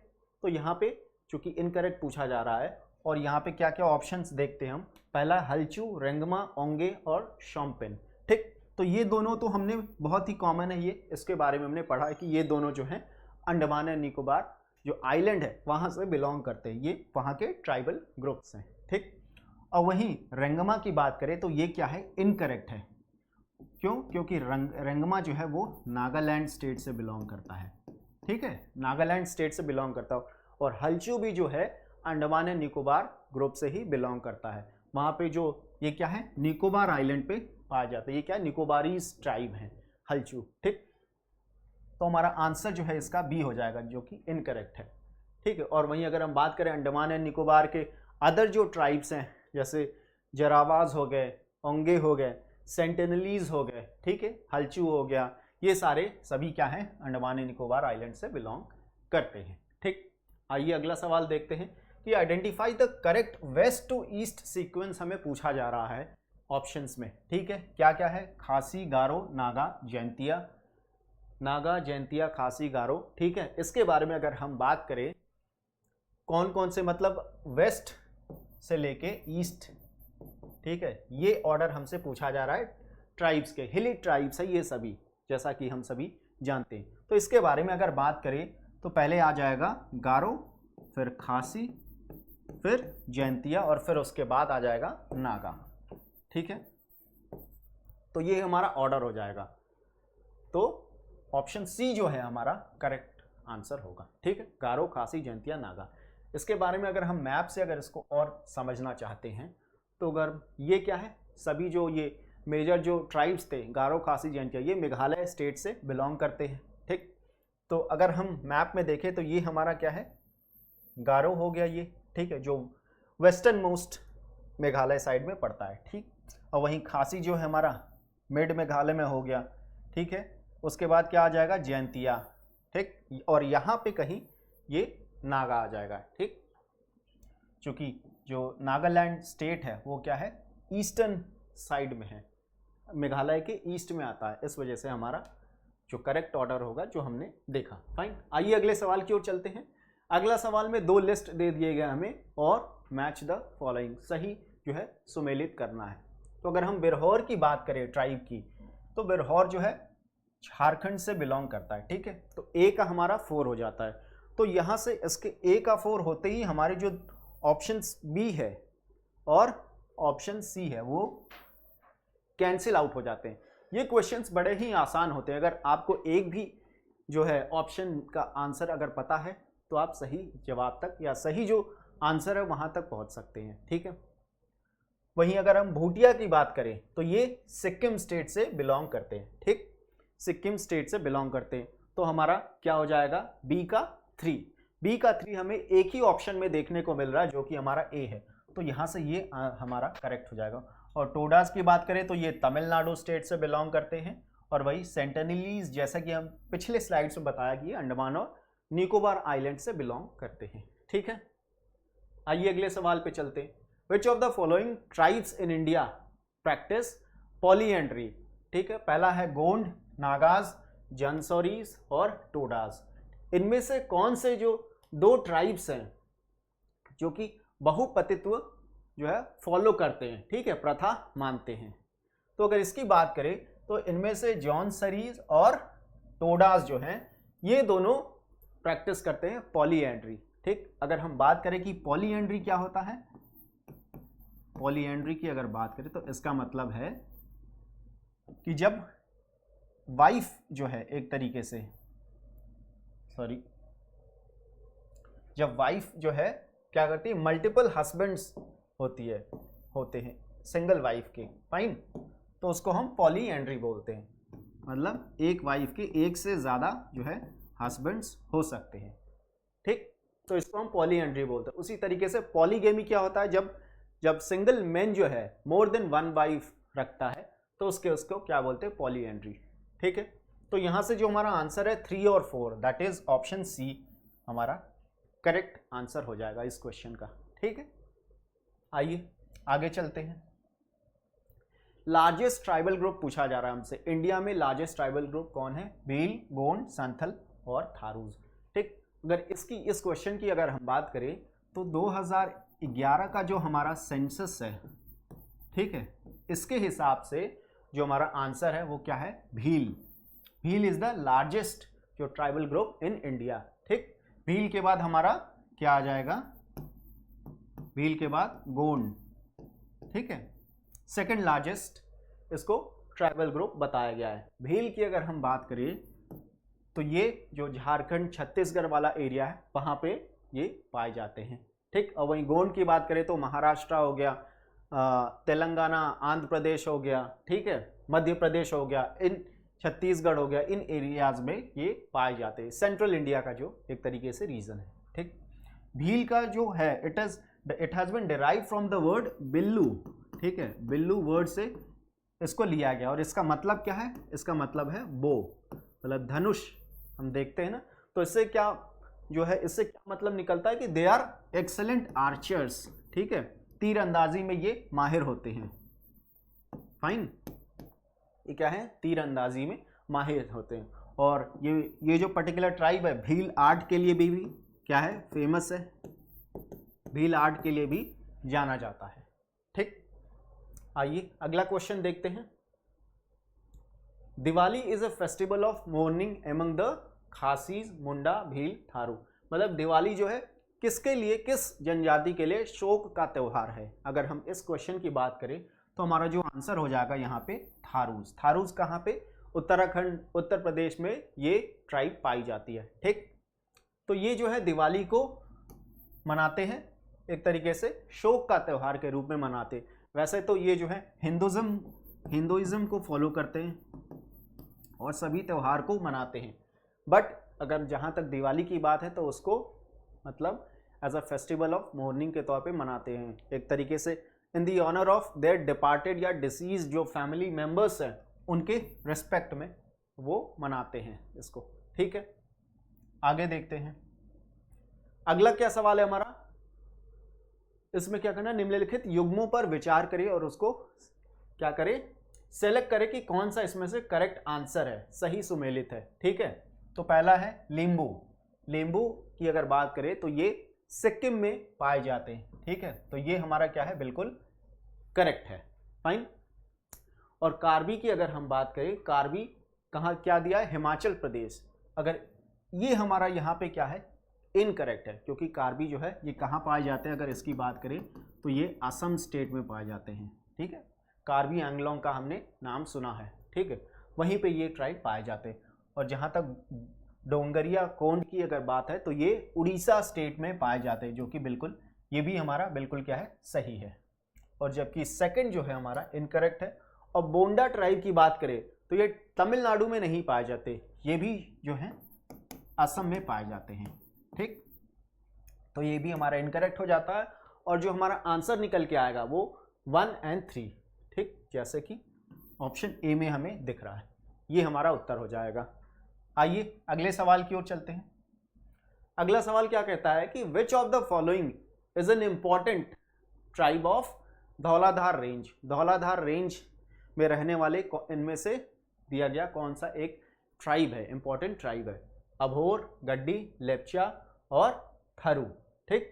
तो यहाँ पे चूंकि इनकरेक्ट पूछा जा रहा है और यहाँ पे क्या क्या ऑप्शंस देखते हैं हम। पहला हल्चू, रेंगमा, ओंगे और शोम्पेन। ठीक, तो ये दोनों तो हमने बहुत ही कॉमन है, ये इसके बारे में हमने पढ़ा है कि ये दोनों जो हैं अंडमान एंड निकोबार जो आइलैंड है वहाँ से बिलोंग करते हैं, ये वहाँ के ट्राइबल ग्रुप्स हैं। ठीक, और वहीं रेंगमा की बात करें तो ये क्या है, इनकरेक्ट है। क्यों, क्योंकि रेंगमा जो है वो नागालैंड स्टेट से बिलोंग करता है। ठीक है, नागालैंड स्टेट से बिलोंग करता है। और हल्चू भी जो है अंडमान एंड निकोबार ग्रुप से ही बिलोंग करता है। वहाँ पे जो ये क्या है, निकोबार आइलैंड पे पाया जाता है, ये क्या है, निकोबारीज ट्राइब है हल्चू। ठीक, तो हमारा आंसर जो है इसका बी हो जाएगा, जो कि इनकरेक्ट है। ठीक है, और वहीं अगर हम बात करें अंडमान एंड निकोबार के अदर जो ट्राइब्स हैं, जैसे जरावाज हो गए, ओंगे हो गए, सेंटिनलीज हो गए, ठीक है, हल्चू हो गया, ये सारे सभी क्या हैं, अंडमान एंड निकोबार आइलैंड से बिलोंग करते हैं। ठीक, आइए अगला सवाल देखते हैं कि identify the correct west to east sequence हमें पूछा जा रहा है ऑप्शंस में। ठीक है, क्या क्या है, खासी, गारो, नागा, जैंतिया। नागा, जैंतिया, खासी, गारो। ठीक है, इसके बारे में अगर हम बात करें कौन कौन से, मतलब वेस्ट से लेके ईस्ट, ठीक है, ये ऑर्डर हमसे पूछा जा रहा है ट्राइब्स के, हिली ट्राइब्स है ये सभी, जैसा कि हम सभी जानते हैं। तो इसके बारे में अगर बात करें तो पहले आ जाएगा गारो, फिर खासी, फिर जैंतिया और फिर उसके बाद आ जाएगा नागा। ठीक है, तो ये हमारा ऑर्डर हो जाएगा। तो ऑप्शन सी जो है हमारा करेक्ट आंसर होगा। ठीक है, गारो, खासी, जैंतिया, नागा। इसके बारे में अगर हम मैप से अगर इसको और समझना चाहते हैं तो अगर ये क्या है, सभी जो ये मेजर जो ट्राइब्स थे गारो, खासी, जैंतिया, ये मेघालय स्टेट से बिलोंग करते हैं। ठीक, तो अगर हम मैप में देखें तो ये हमारा क्या है, गारो हो गया ये, ठीक है, जो वेस्टर्न मोस्ट मेघालय साइड में पड़ता है। ठीक, और वहीं खासी जो है हमारा मिड मेघालय में हो गया। ठीक है, उसके बाद क्या आ जाएगा, जैंतिया। ठीक, और यहाँ पे कहीं ये नागा आ जाएगा। ठीक, चूंकि जो नागालैंड स्टेट है वो क्या है, ईस्टर्न साइड में है, मेघालय के ईस्ट में आता है, इस वजह से हमारा जो करेक्ट ऑर्डर होगा जो हमने देखा। फाइन, आइए अगले सवाल की ओर चलते हैं। अगला सवाल में 2 लिस्ट दे दिए गए हमें और मैच द फॉलोइंग, सही जो है सुमेलित करना है। तो अगर हम बिरहौर की बात करें ट्राइब की, तो बिरहौर जो है झारखंड से बिलोंग करता है। ठीक है, तो ए का हमारा 4 हो जाता है। तो यहाँ से इसके ए का 4 होते ही हमारे जो ऑप्शन बी है और ऑप्शन सी है वो कैंसिल आउट हो जाते हैं। ये क्वेश्चंस बड़े ही आसान होते हैं। अगर आपको एक भी जो है ऑप्शन का आंसर अगर पता है तो आप सही जवाब तक या सही जो आंसर है वहां तक पहुंच सकते हैं। ठीक है, वहीं अगर हम भूटिया की बात करें तो ये सिक्किम स्टेट से बिलोंग करते हैं। ठीक, सिक्किम स्टेट से बिलोंग करते हैं। तो हमारा क्या हो जाएगा, बी का 3। बी का 3 हमें एक ही ऑप्शन में देखने को मिल रहा है जो कि हमारा ए है, तो यहां से ये हमारा करेक्ट हो जाएगा। और टोडास की बात करें तो ये तमिलनाडु स्टेट से बिलोंग करते हैं। और वही सेंटिनलीज, जैसा कि हम पिछले स्लाइड्स में बताया कि अंडमान और निकोबार आइलैंड से बिलोंग करते हैं। ठीक है, आइए अगले सवाल पे चलते हैं। विच of the following tribes in India practice polyandry. ठीक है, पहला है गोंड, नागाज, जंसौरीज और टोडास। इनमें से कौन से जो 2 ट्राइब्स हैं जो कि बहुपतित्व जो है फॉलो करते हैं, ठीक है, प्रथा मानते हैं। तो अगर इसकी बात करें तो इनमें से जॉनसरीज और टोडास जो हैं ये दोनों प्रैक्टिस करते हैं पॉलीएंड्री। ठीक, अगर हम बात करें कि पॉलीएंड्री क्या होता है, पॉलीएंड्री की अगर बात करें तो इसका मतलब है कि जब वाइफ जो है एक तरीके से जब वाइफ जो है क्या करती है, मल्टीपल हस्बैंड्स होते हैं सिंगल वाइफ के, फाइन, तो उसको हम पॉलीएंड्री बोलते हैं। मतलब एक वाइफ के एक से ज़्यादा जो है हस्बैंड्स हो सकते हैं। ठीक, तो इसको हम पॉलीएंड्री बोलते हैं। उसी तरीके से पॉलीगेमी क्या होता है, जब सिंगल मैन जो है मोर देन 1 वाइफ रखता है तो उसको क्या बोलते हैं, पॉलीएंड्री। ठीक है, तो यहाँ से जो हमारा आंसर है 3 और 4, दैट इज ऑप्शन सी हमारा करेक्ट आंसर हो जाएगा इस क्वेश्चन का। ठीक है, आइए आगे चलते हैं। लार्जेस्ट ट्राइबल ग्रुप पूछा जा रहा है हमसे, इंडिया में लार्जेस्ट ट्राइबल ग्रुप कौन है, भील, गोंड, संथल और थारूज। ठीक, अगर इस क्वेश्चन की अगर हम बात करें तो 2011 का जो हमारा सेंसस है, ठीक है, इसके हिसाब से जो हमारा आंसर है वो क्या है, Bhil. Bhil is the largest जो ट्राइबल ग्रुप इन इंडिया। ठीक, भील के बाद हमारा क्या आ जाएगा, भील के बाद गोंड। ठीक है, सेकंड लार्जेस्ट इसको ट्राइबल ग्रुप बताया गया है। भील की अगर हम बात करें तो ये जो झारखंड छत्तीसगढ़ वाला एरिया है वहाँ पे ये पाए जाते हैं। ठीक, और वहीं गोंड की बात करें तो महाराष्ट्र हो गया, तेलंगाना, आंध्र प्रदेश हो गया, ठीक है, मध्य प्रदेश हो गया, इन छत्तीसगढ़ हो गया, इन एरियाज में ये पाए जाते हैं। सेंट्रल इंडिया का जो एक तरीके से रीजन है। ठीक, भील का जो है it has been derive from the word billu. ठीक है, बिल्लू वर्ड से इसको लिया गया और इसका मतलब क्या है, इसका मतलब है बो, मतलब धनुष। हम देखते हैं ना, तो इससे क्या जो है, इससे क्या मतलब निकलता है कि दे आर एक्सेलेंट आर्चर्स। ठीक है, तीर अंदाजी में ये माहिर होते हैं। फाइन, ये क्या है, तीर अंदाजी में माहिर होते हैं। और ये जो पर्टिकुलर ट्राइब है भील आर्ट के लिए भी क्या है, फेमस है, भील आर्ट के लिए भी जाना जाता है। ठीक, आइए अगला क्वेश्चन देखते हैं। Diwali is a festival of mourning among the Khasis, Munda, Bhil, Tharu. मतलब दिवाली जो है किसके लिए, किस जनजाति के लिए शोक का त्यौहार है। अगर हम इस क्वेश्चन की बात करें तो हमारा जो आंसर हो जाएगा यहाँ पे थारूज। थारूज कहाँ पे, उत्तराखंड, उत्तर प्रदेश में ये ट्राइब पाई जाती है। ठीक, तो ये जो है दिवाली को मनाते हैं एक तरीके से शोक का त्यौहार के रूप में मनाते। वैसे तो ये जो है हिंदुइज्म को फॉलो करते हैं और सभी त्यौहार को मनाते हैं, बट अगर जहाँ तक दिवाली की बात है तो उसको मतलब as a festival of mourning के तौर पे मनाते हैं, एक तरीके से in the honour of their departed या डिसीज जो फैमिली मेम्बर्स हैं उनके रिस्पेक्ट में वो मनाते हैं इसको। ठीक है, आगे देखते हैं। अगला क्या सवाल है हमारा, इसमें क्या करना, निम्नलिखित युग्मों पर विचार करिए और उसको क्या करें, सेलेक्ट करें कि कौन सा इसमें से करेक्ट आंसर है, सही सुमेलित है। ठीक है, तो पहला है लींबू। लींबू की अगर बात करें तो ये सिक्किम में पाए जाते हैं। ठीक है, तो ये हमारा क्या है, बिल्कुल करेक्ट है। फाइन, और कार्बी की अगर हम बात करें, कार्बी कहाँ क्या दिया है, हिमाचल प्रदेश। अगर ये हमारा यहाँ पे क्या है, इनकरेक्ट है, क्योंकि कार्बी जो है ये कहाँ पाए जाते हैं, अगर इसकी बात करें तो ये असम स्टेट में पाए जाते हैं। ठीक है, कार्बी एंग्लोंग का हमने नाम सुना है। ठीक है, वहीं पे ये ट्राइब पाए जाते हैं। और जहाँ तक डोंगरिया कोंड की अगर बात है तो ये उड़ीसा स्टेट में पाए जाते हैं, जो कि बिल्कुल ये भी हमारा बिल्कुल क्या है, सही है। और जबकि सेकंड जो है हमारा इनकरेक्ट है। और बोंडा ट्राइब की बात करें तो ये तमिलनाडु में नहीं पाए जाते, ये भी जो है असम में पाए जाते हैं। ठीक, तो ये भी हमारा इनकरेक्ट हो जाता है। और जो हमारा आंसर निकल के आएगा वो 1 और 3। ठीक, जैसे कि ऑप्शन ए में हमें दिख रहा है, ये हमारा उत्तर हो जाएगा। आइए अगले सवाल की ओर चलते हैं। अगला सवाल क्या कहता है कि विच of the following is an important tribe of Dhauladhar range. Dhauladhar range में रहने वाले इनमें से दिया गया कौन सा एक ट्राइब है, इंपॉर्टेंट ट्राइब है। अभोर, गड्डी, लेप्चा और थारू। ठीक,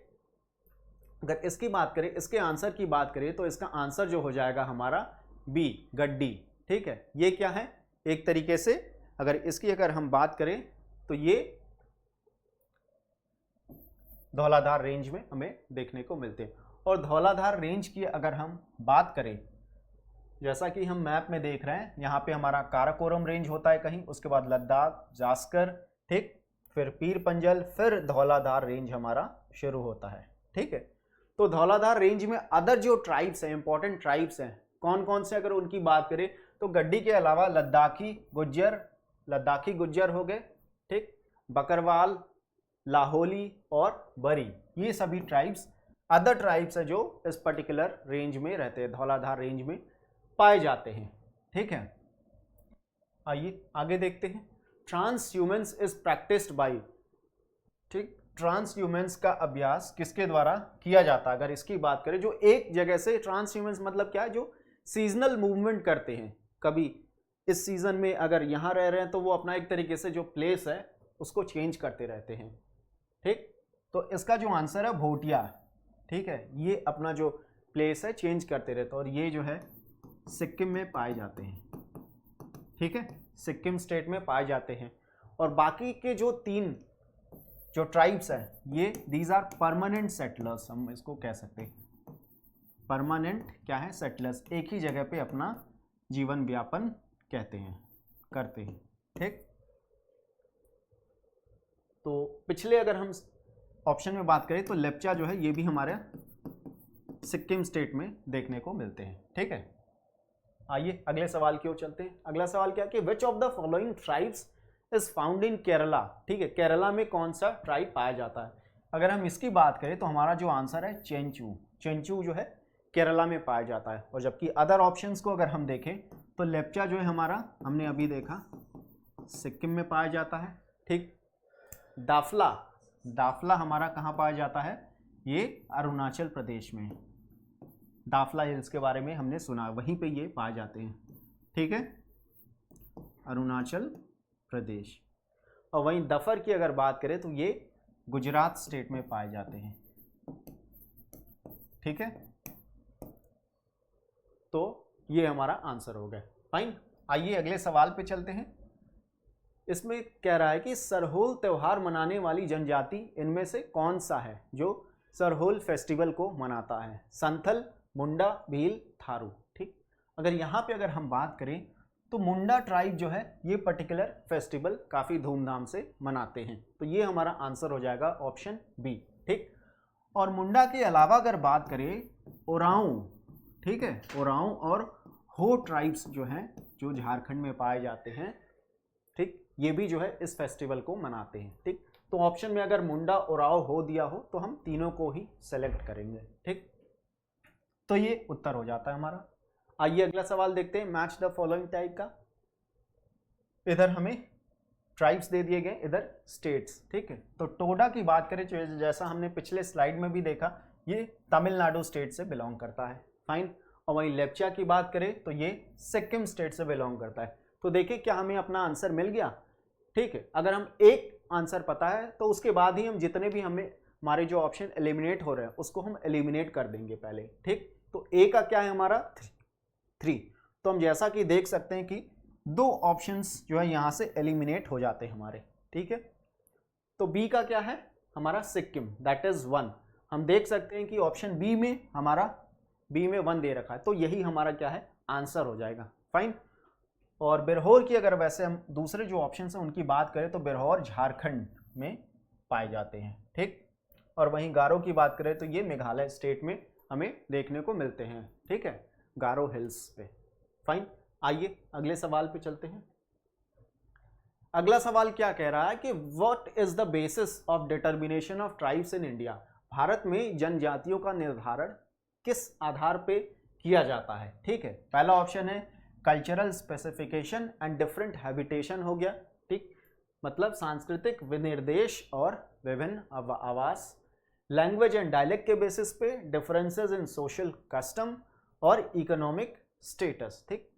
अगर इसकी बात करें, इसके आंसर की बात करें तो इसका आंसर जो हो जाएगा हमारा बी, गड्डी। ठीक है, ये क्या है, एक तरीके से अगर हम बात करें तो ये धौलाधार रेंज में हमें देखने को मिलते हैं। और धौलाधार रेंज की अगर हम बात करें, जैसा कि हम मैप में देख रहे हैं, यहाँ पे हमारा काराकोरम रेंज होता है कहीं, उसके बाद लद्दाख, जास्कर, ठीक, फिर पीर पंजल, फिर धौलाधार रेंज हमारा शुरू होता है। ठीक है, तो धौलाधार रेंज में अदर जो ट्राइब्स हैं, इंपॉर्टेंट ट्राइब्स हैं, कौन कौन से अगर उनकी बात करें तो गड्डी के अलावा लद्दाखी गुज्जर हो गए। ठीक, बकरवाल, लाहौली और बरी, ये सभी ट्राइब्स अदर ट्राइब्स है जो इस पर्टिकुलर रेंज में रहते हैं, धौलाधार रेंज में पाए जाते हैं। ठीक है, आइए आगे देखते हैं। ट्रांसह्यूमेंस इज प्रैक्टिस्ड बाय। ठीक, ट्रांसह्यूमेंस का अभ्यास किसके द्वारा किया जाता है, अगर इसकी बात करें, जो एक जगह से, ट्रांसह्यूमेंस मतलब क्या है, जो सीजनल मूवमेंट करते हैं। कभी इस सीजन में अगर यहाँ रह रहे हैं तो वो अपना एक तरीके से जो प्लेस है उसको चेंज करते रहते हैं। ठीक, तो इसका जो आंसर है भोटिया। ठीक है, ये अपना जो प्लेस है चेंज करते रहते हैं, और ये जो है सिक्किम में पाए जाते हैं। ठीक है, सिक्किम स्टेट में पाए जाते हैं। और बाकी के जो 3 जो ट्राइब्स हैं, ये दीज आर परमानेंट सेटलर्स, हम इसको कह सकते हैं। परमानेंट क्या है, सेटलर्स, एक ही जगह पे अपना जीवन व्यापन करते हैं। ठीक, तो पिछले अगर हम ऑप्शन में बात करें तो लेप्चा जो है ये भी हमारे सिक्किम स्टेट में देखने को मिलते हैं। ठीक है, आइए अगले सवाल की ओर चलते हैं। अगला सवाल क्या कि विच of the following tribes is found in Kerala. ठीक है, केरला में कौन सा ट्राइब पाया जाता है। अगर हम इसकी बात करें तो हमारा जो आंसर है चेंचू जो है केरला में पाया जाता है। और जबकि अदर ऑप्शंस को अगर हम देखें तो लेप्चा जो है हमारा, हमने अभी देखा, सिक्किम में पाया जाता है। ठीक, दाफला हमारा कहाँ पाया जाता है, ये अरुणाचल प्रदेश में। दाफला हिल्स के बारे में हमने सुना, वहीं पे ये पाए जाते हैं। ठीक है, अरुणाचल प्रदेश। और वहीं दफर की अगर बात करें तो ये गुजरात स्टेट में पाए जाते हैं। ठीक है, तो ये हमारा आंसर हो गया। फाइन, आइए अगले सवाल पे चलते हैं। इसमें कह रहा है कि सरहुल त्योहार मनाने वाली जनजाति इनमें से कौन सा है जो सरहुल फेस्टिवल को मनाता है। संथल, मुंडा, भील, थारू। ठीक, अगर यहाँ पे अगर हम बात करें तो मुंडा ट्राइब जो है ये पर्टिकुलर फेस्टिवल काफ़ी धूमधाम से मनाते हैं, तो ये हमारा आंसर हो जाएगा ऑप्शन बी। ठीक, और मुंडा के अलावा अगर बात करें ओरांव, ठीक है, ओरांव और हो ट्राइब्स जो हैं जो झारखंड में पाए जाते हैं। ठीक, ये भी जो है इस फेस्टिवल को मनाते हैं। ठीक, तो ऑप्शन में अगर मुंडा, ओराव, हो दिया हो तो हम तीनों को ही सेलेक्ट करेंगे। ठीक, तो ये उत्तर हो जाता है हमारा। आइए अगला सवाल देखते हैं, मैच द फॉलोइंग टाइप का। इधर हमें ट्राइब्स दे दिए गए, इधर स्टेट्स। ठीक है, तो टोडा की बात करें, जैसा हमने पिछले स्लाइड में भी देखा, ये तमिलनाडु स्टेट से बिलोंग करता है। फाइन, और वहीं लेप्चा की बात करें तो ये सिक्किम स्टेट से बिलोंग करता है। तो देखिए क्या हमें अपना आंसर मिल गया। ठीक है, अगर हम एक आंसर पता है तो उसके बाद ही हम जितने भी हमारे जो ऑप्शन एलिमिनेट हो रहे हैं उसको हम एलिमिनेट कर देंगे पहले। ठीक, तो ए का क्या है हमारा 3। तो हम जैसा कि देख सकते हैं कि 2 ऑप्शंस जो है यहाँ से एलिमिनेट हो जाते हैं हमारे। ठीक है, तो बी का क्या है हमारा सिक्किम, दैट इज 1। हम देख सकते हैं कि ऑप्शन बी में हमारा बी में 1 दे रखा है, तो यही हमारा क्या है आंसर हो जाएगा। फाइन। और बिरहोर की अगर वैसे हम दूसरे जो ऑप्शन हैं उनकी बात करें तो बिरहोर झारखंड में पाए जाते हैं, ठीक। और वहीं गारो की बात करें तो ये मेघालय स्टेट में हमें देखने को मिलते हैं, ठीक है, गारो हिल्स पे। फाइन। आइए अगले सवाल पे चलते हैं। अगला सवाल क्या कह रहा है कि what is the basis of determination of tribes in India. Bharat में जनजातियों का निर्धारण किस आधार पे किया जाता है, ठीक है। पहला ऑप्शन है cultural specification and different habitation हो गया, ठीक, मतलब सांस्कृतिक विनिर्देश और विभिन्न आवास। लैंग्वेज एंड डायलेक्ट के बेसिस पे डिफरेंसेस इन सोशल कस्टम और इकोनॉमिक स्टेटस, ठीक।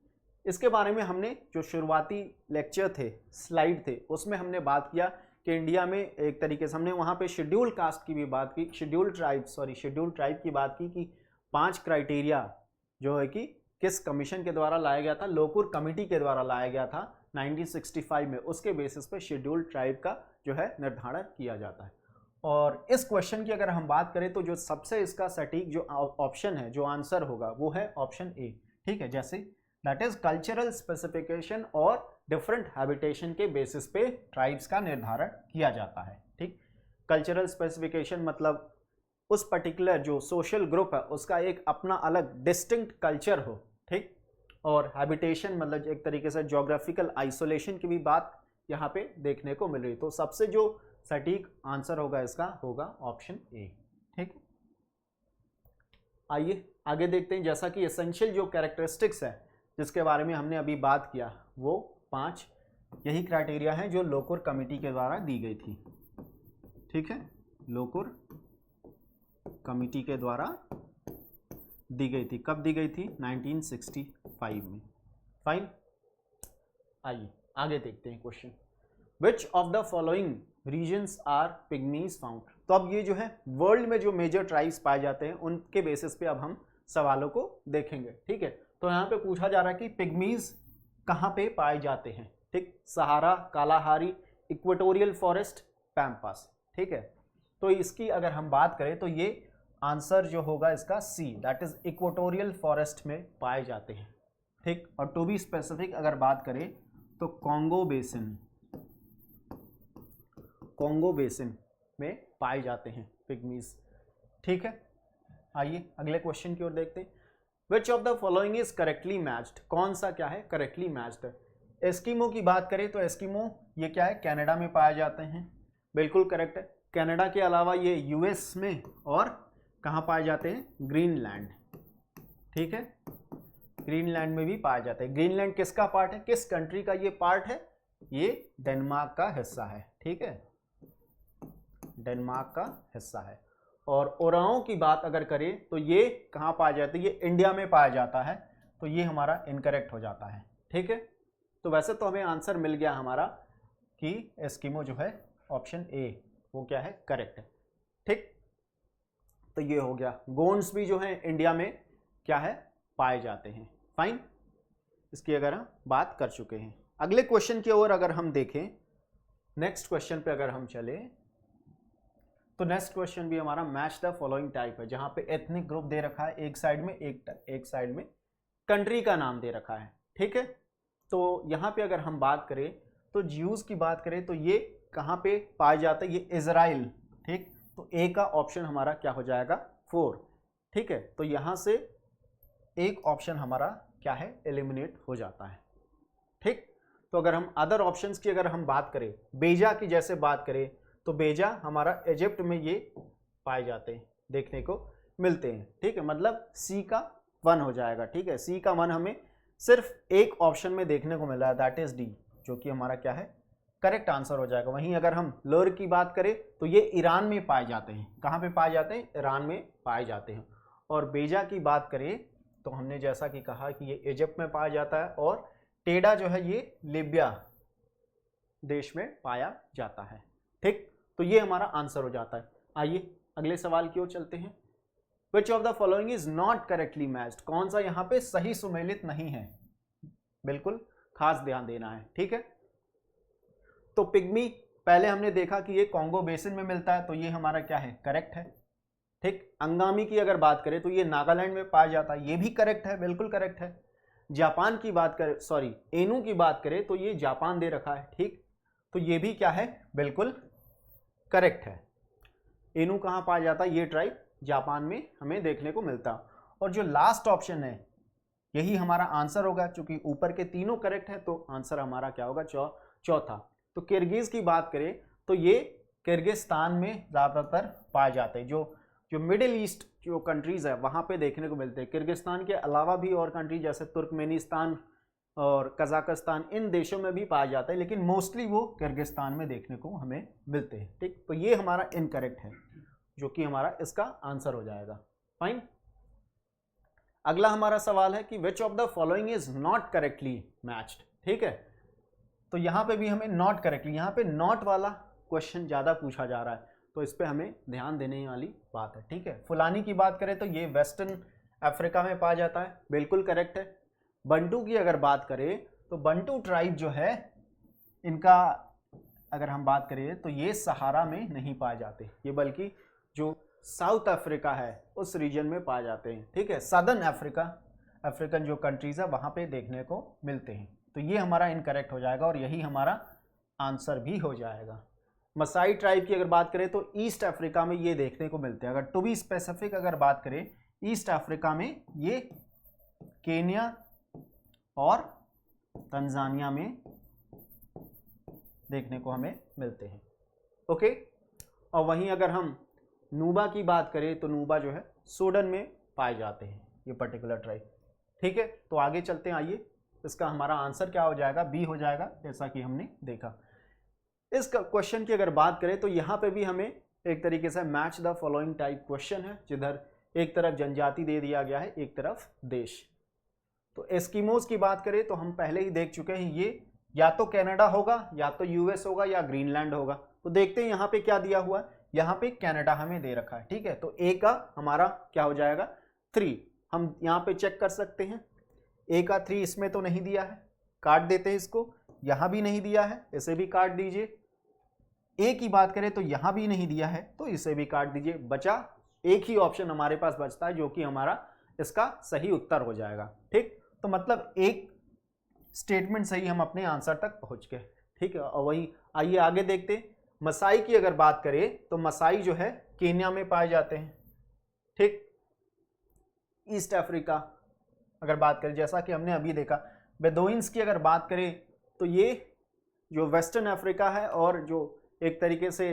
इसके बारे में हमने जो शुरुआती लेक्चर थे, स्लाइड थे, उसमें हमने बात किया कि इंडिया में एक तरीके से हमने वहाँ पे शेड्यूल कास्ट की भी बात की, शेड्यूल ट्राइब की बात की कि 5 क्राइटेरिया जो है कि किस कमीशन के द्वारा लाया गया था, लोकुर कमेटी के द्वारा लाया गया था 1965 में, उसके बेसिस पे शेड्यूल ट्राइब का जो है निर्धारण किया जाता है। और इस क्वेश्चन की अगर हम बात करें तो जो सबसे इसका सटीक जो ऑप्शन है, जो आंसर होगा वो है ऑप्शन ए, ठीक है। जैसे दैट इज कल्चरल स्पेसिफिकेशन और डिफरेंट हैबिटेशन के बेसिस पे ट्राइब्स का निर्धारण किया जाता है, ठीक। कल्चरल स्पेसिफिकेशन मतलब उस पर्टिकुलर जो सोशल ग्रुप है उसका एक अपना अलग डिस्टिंक्ट कल्चर हो, ठीक। और हैबिटेशन मतलब एक तरीके से ज्योग्राफिकल आइसोलेशन की भी बात यहाँ पे देखने को मिल रही। तो सबसे जो सटीक आंसर होगा इसका होगा ऑप्शन ए, ठीक। आइए आगे देखते हैं। जैसा कि एसेंशियल जो कैरेक्टरिस्टिक्स है जिसके बारे में हमने अभी बात किया, वो 5 यही क्राइटेरिया हैं जो लोकुर कमेटी के द्वारा दी गई थी, ठीक है, लोकुर कमेटी के द्वारा दी गई थी। कब दी गई थी? 1965 में। फाइन। आइए आगे देखते हैं question. Which of the following regions are pygmies found. तो अब ये जो है वर्ल्ड में जो मेजर ट्राइब्स पाए जाते हैं उनके बेसिस पे अब हम सवालों को देखेंगे, ठीक है। तो यहाँ पे पूछा जा रहा है कि पिग्मीज कहाँ पे पाए जाते हैं, ठीक। सहारा, कालाहारी, इक्वेटोरियल फॉरेस्ट, पैम्पास, ठीक है। तो इसकी अगर हम बात करें तो ये आंसर जो होगा इसका सी, दैट इज इक्वेटोरियल फॉरेस्ट में पाए जाते हैं, ठीक। और टू बी स्पेसिफिक अगर बात करें तो कॉन्गो बेसिन में पाए जाते हैं पिग्मीज, ठीक है। आइए अगले क्वेश्चन की ओर देखते हैं। विच of the following is correctly matched. कौन सा क्या है करेक्टली मैच्ड है। एस्किमो की बात करें तो एस्किमो ये क्या है कनाडा में पाए जाते हैं, बिल्कुल करेक्ट है। कनाडा के अलावा ये यूएस में और कहाँ पाए जाते हैं, ग्रीनलैंड, ठीक है, ग्रीनलैंड में भी पाए जाते हैं। ग्रीनलैंड किसका पार्ट है, किस कंट्री का ये पार्ट है, ये डेनमार्क का हिस्सा है, ठीक है, डेनमार्क का हिस्सा है। और ओराओं की बात अगर करें तो ये कहाँ पाया जाता है, ये इंडिया में पाया जाता है, तो ये हमारा इनकरेक्ट हो जाता है, ठीक है। तो वैसे तो हमें आंसर मिल गया हमारा कि एस्किमो जो है ऑप्शन ए वो क्या है करेक्ट है, ठीक। तो ये हो गया। गोंड्स भी जो है इंडिया में क्या है पाए जाते हैं। फाइन, इसकी अगर हम बात कर चुके हैं। अगले क्वेश्चन की ओर अगर हम देखें, नेक्स्ट क्वेश्चन पे अगर हम चले तो नेक्स्ट क्वेश्चन भी हमारा मैच द फॉलोइंग टाइप है, जहां पे एथनिक ग्रुप दे रखा है एक साइड में, एक साइड में कंट्री का नाम दे रखा है, ठीक है। तो यहाँ पे अगर हम बात करें तो ज्यूज की बात करें तो ये कहाँ पे पाए जाते हैं, ये इजराइल, ठीक। तो ए का ऑप्शन हमारा क्या हो जाएगा 4, ठीक है। तो यहाँ से एक ऑप्शन हमारा क्या है एलिमिनेट हो जाता है, ठीक। तो अगर हम अदर ऑप्शंस की अगर हम बात करें, बेजा की जैसे बात करें तो बेजा हमारा इजिप्ट में ये पाए जाते हैं, देखने को मिलते हैं, ठीक है। मतलब सी का 1 हो जाएगा, ठीक है। सी का 1 हमें सिर्फ एक ऑप्शन में देखने को मिल रहा है, दैट इज डी, जो कि हमारा क्या है करेक्ट आंसर हो जाएगा। वहीं अगर हम लोर की बात करें तो ये ईरान में पाए जाते हैं। कहाँ पे पाए जाते हैं, ईरान में पाए जाते हैं। और बेजा की बात करें तो हमने जैसा कि कहा कि ये इजिप्ट में पाया जाता है, और टेडा जो है ये लीबिया देश में पाया जाता है, ठीक। तो ये हमारा आंसर हो जाता है। आइए अगले सवाल की ओर चलते हैं। विच of the following is not correctly matched. कौन सा यहाँ पे सही सुमेलित नहीं है, बिल्कुल खास ध्यान देना है, ठीक है। तो पिग्मी पहले हमने देखा कि ये कॉन्गो बेसिन में मिलता है, तो ये हमारा क्या है, करेक्ट है। ठीक, अंगामी की अगर बात करें तो ये नागालैंड में पाया जाता है, ये भी करेक्ट है, बिल्कुल करेक्ट है। जापान की बात करें, सॉरी एनू की बात करें तो ये जापान दे रखा है, ठीक, तो ये भी क्या है, बिल्कुल करेक्ट है। एनू कहाँ पाया जाता है, ये ट्राइब जापान में हमें देखने को मिलता। और जो लास्ट ऑप्शन है यही हमारा आंसर होगा, क्योंकि ऊपर के तीनों करेक्ट है, तो आंसर हमारा क्या होगा, चौथा। तो किर्गिज की बात करें तो ये किर्गिस्तान में ज़्यादातर पाए जाते हैं, जो मिडिल ईस्ट जो कंट्रीज़ है वहाँ पे देखने को मिलते हैं। किर्गिस्तान के अलावा भी और कंट्री जैसे तुर्कमेनिस्तान और कजाकिस्तान, इन देशों में भी पाए जाते हैं, लेकिन मोस्टली वो किर्गिस्तान में देखने को हमें मिलते हैं। ठीक, तो ये हमारा इनकरेक्ट है, जो कि हमारा इसका आंसर हो जाएगा। फाइन। अगला हमारा सवाल है कि विच of the following is not correctly matched. ठीक है, तो यहाँ पे भी हमें नॉट करेक्टली, यहाँ पे नॉट वाला क्वेश्चन ज़्यादा पूछा जा रहा है, तो इस पे हमें ध्यान देने वाली बात है। ठीक है, फुलानी की बात करें तो ये वेस्टर्न अफ्रीका में पाया जाता है, बिल्कुल करेक्ट है। बंटू की अगर बात करें तो बंटू ट्राइब जो है इनका अगर हम बात करें तो ये सहारा में नहीं पाए जाते, ये बल्कि जो साउथ अफ्रीका है उस रीजन में पाए जाते हैं। ठीक है, सदर्न अफ्रीका, अफ्रीकन जो कंट्रीज है वहाँ पे देखने को मिलते हैं, तो ये हमारा इनकरेक्ट हो जाएगा और यही हमारा आंसर भी हो जाएगा। मसाई ट्राइब की अगर बात करें तो ईस्ट अफ्रीका में ये देखने को मिलते हैं। अगर टू बी स्पेसिफिक अगर बात करें, ईस्ट अफ्रीका में ये केन्या और तंजानिया में देखने को हमें मिलते हैं। ओके, और वहीं अगर हम नूबा की बात करें तो नूबा जो है सूडान में पाए जाते हैं ये पर्टिकुलर ट्राइब। ठीक है, तो आगे चलते हैं, आइए इसका हमारा आंसर क्या हो जाएगा, बी हो जाएगा, जैसा कि हमने देखा। इस क्वेश्चन की अगर बात करें तो यहाँ पे भी हमें एक तरीके से match the following type question है, जिधर एक तरफ जनजाति दे दिया गया है, एक तरफ देश। तो एस्किमोज की बात करें तो हम पहले ही देख चुके हैं, ये या तो कनाडा होगा या तो यूएस होगा या ग्रीनलैंड होगा। तो देखते हैं यहाँ पे क्या दिया हुआ है, यहाँ पे कनाडा हमें दे रखा है। ठीक है, तो ए का हमारा क्या हो जाएगा, 3। हम यहाँ पे चेक कर सकते हैं, ए का 3 इसमें तो नहीं दिया है, काट देते हैं इसको। यहाँ भी नहीं दिया है, इसे भी काट दीजिए। ए की बात करें तो यहाँ भी नहीं दिया है, तो इसे भी काट दीजिए। बचा एक ही ऑप्शन हमारे पास बचता है, जो कि हमारा इसका सही उत्तर हो जाएगा। ठीक, तो मतलब एक स्टेटमेंट सही हम अपने आंसर तक पहुंच गए। ठीक है, और वही आइए आगे देखते हैं। मसाई की अगर बात करें तो मसाई जो है केन्या में पाए जाते हैं। ठीक, ईस्ट अफ्रीका अगर बात करें, जैसा कि हमने अभी देखा। बेदोइंस की अगर बात करें तो ये जो वेस्टर्न अफ्रीका है और जो एक तरीके से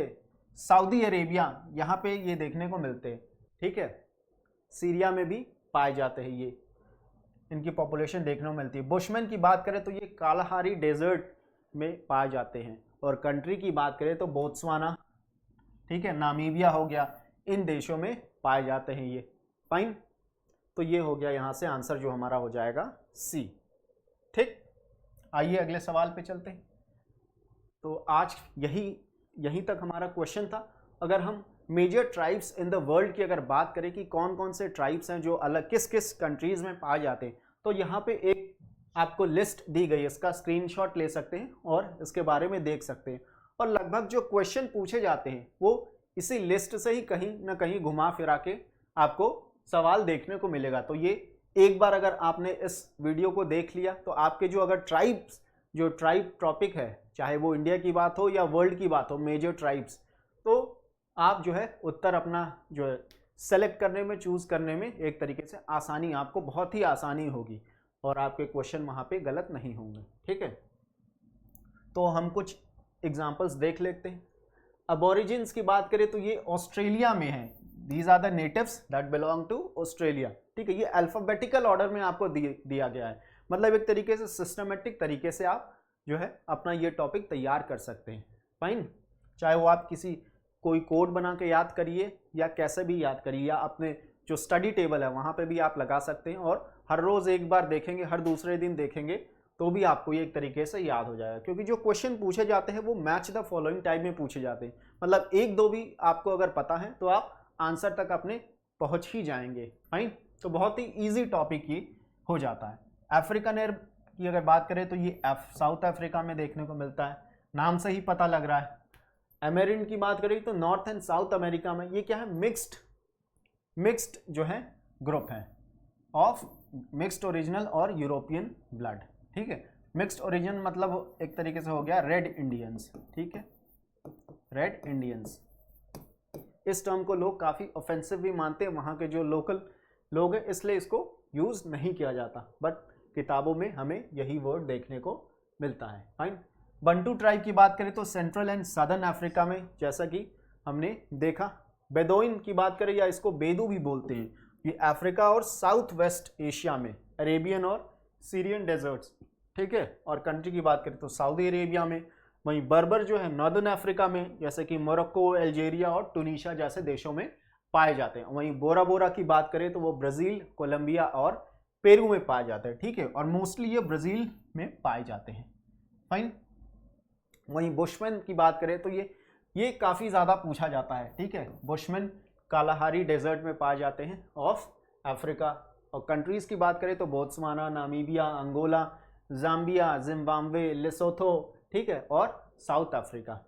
सऊदी अरेबिया, यहाँ पे ये देखने को मिलते हैं। ठीक है, सीरिया में भी पाए जाते हैं, ये इनकी पॉपुलेशन देखने को मिलती है। बुशमैन की बात करें तो ये कालाहारी डेजर्ट में पाए जाते हैं। और कंट्री की बात करें तो बोत्सवाना, ठीक है, नामीबिया हो गया, इन देशों में पाए जाते हैं ये। फाइन, तो ये हो गया यहाँ से आंसर जो हमारा हो जाएगा सी। ठीक, आइए अगले सवाल पे चलते हैं। तो आज यहीं तक हमारा क्वेश्चन था। अगर हम major tribes in the world की अगर बात करें कि कौन कौन से ट्राइब्स हैं जो अलग किस किस कंट्रीज़ में पाए जाते हैं, तो यहाँ पे एक आपको लिस्ट दी गई है, इसका स्क्रीनशॉट ले सकते हैं और इसके बारे में देख सकते हैं। और लगभग जो क्वेश्चन पूछे जाते हैं वो इसी लिस्ट से ही कहीं ना कहीं घुमा फिरा के आपको सवाल देखने को मिलेगा। तो ये एक बार अगर आपने इस वीडियो को देख लिया तो आपके जो अगर ट्राइब टॉपिक है, चाहे वो इंडिया की बात हो या वर्ल्ड की बात हो, मेजर ट्राइब्स, तो आप जो है उत्तर अपना जो है सेलेक्ट करने में, चूज़ करने में एक तरीके से आसानी, आपको बहुत ही आसानी होगी और आपके क्वेश्चन वहाँ पे गलत नहीं होंगे। ठीक है, तो हम कुछ एग्जांपल्स देख लेते हैं। अबोरिजिन्स की बात करें तो ये ऑस्ट्रेलिया में है। These are the natives that belong to Australia. ठीक है, ये अल्फाबेटिकल ऑर्डर में आपको दिया गया है, मतलब एक तरीके से सिस्टमेटिक तरीके से आप जो है अपना ये टॉपिक तैयार कर सकते हैं। फाइन, चाहे वो आप कोई कोड बना के याद करिए या कैसे भी याद करिए, या अपने जो स्टडी टेबल है वहाँ पे भी आप लगा सकते हैं और हर रोज़ एक बार देखेंगे, हर दूसरे दिन देखेंगे, तो भी आपको ये एक तरीके से याद हो जाएगा। क्योंकि जो क्वेश्चन पूछे जाते हैं वो मैच द फॉलोइंग टाइप में पूछे जाते हैं, मतलब एक दो भी आपको अगर पता है तो आप आंसर तक अपने पहुँच ही जाएंगे। फाइन, तो बहुत ही ईजी टॉपिक ये हो जाता है। अफ्रीकन एयर की अगर बात करें तो ये साउथ अफ्रीका में देखने को मिलता है, नाम से ही पता लग रहा है। अमेरिन की बात करें तो नॉर्थ एंड साउथ अमेरिका में ये क्या है, मिक्स्ड जो है ग्रुप है ऑफ मिक्स्ड ओरिजिनल और यूरोपियन ब्लड, ठीक है। मिक्स्ड ओरिजिन मतलब एक तरीके से हो गया रेड इंडियंस, ठीक है, रेड इंडियंस। इस टर्म को लोग काफ़ी ऑफेंसिव भी मानते हैं, वहाँ के जो लोकल लोग हैं, इसलिए इसको यूज़ नहीं किया जाता, बट किताबों में हमें यही वर्ड देखने को मिलता है। फाइन। बंटू ट्राइब की बात करें तो सेंट्रल एंड सदर्न अफ्रीका में, जैसा कि हमने देखा। बेदोइन की बात करें या इसको बेदू भी बोलते हैं, ये अफ्रीका और साउथ वेस्ट एशिया में, अरेबियन और सीरियन डेजर्ट्स, ठीक है। और कंट्री की बात करें तो सऊदी अरेबिया में। वहीं बर्बर जो है नॉर्दर्न अफ्रीका में, जैसे कि मोरक्को, अल्जीरिया और टूनीशिया जैसे देशों में पाए जाते हैं। वहीं बोरा बोरा की बात करें तो वो ब्राज़ील, कोलंबिया और पेरू में पाए जाते हैं, ठीक है, और मोस्टली ये ब्राज़ील में पाए जाते हैं। फाइन। वहीं बुशमैन की बात करें तो ये काफ़ी ज़्यादा पूछा जाता है, ठीक है। बुशमैन कालाहारी डेजर्ट में पाए जाते हैं ऑफ अफ्रीका। और कंट्रीज़ की बात करें तो Botswana, Namibia, Angola, Zambia, Zimbabwe, Lesotho, ठीक है, और साउथ अफ्रीका।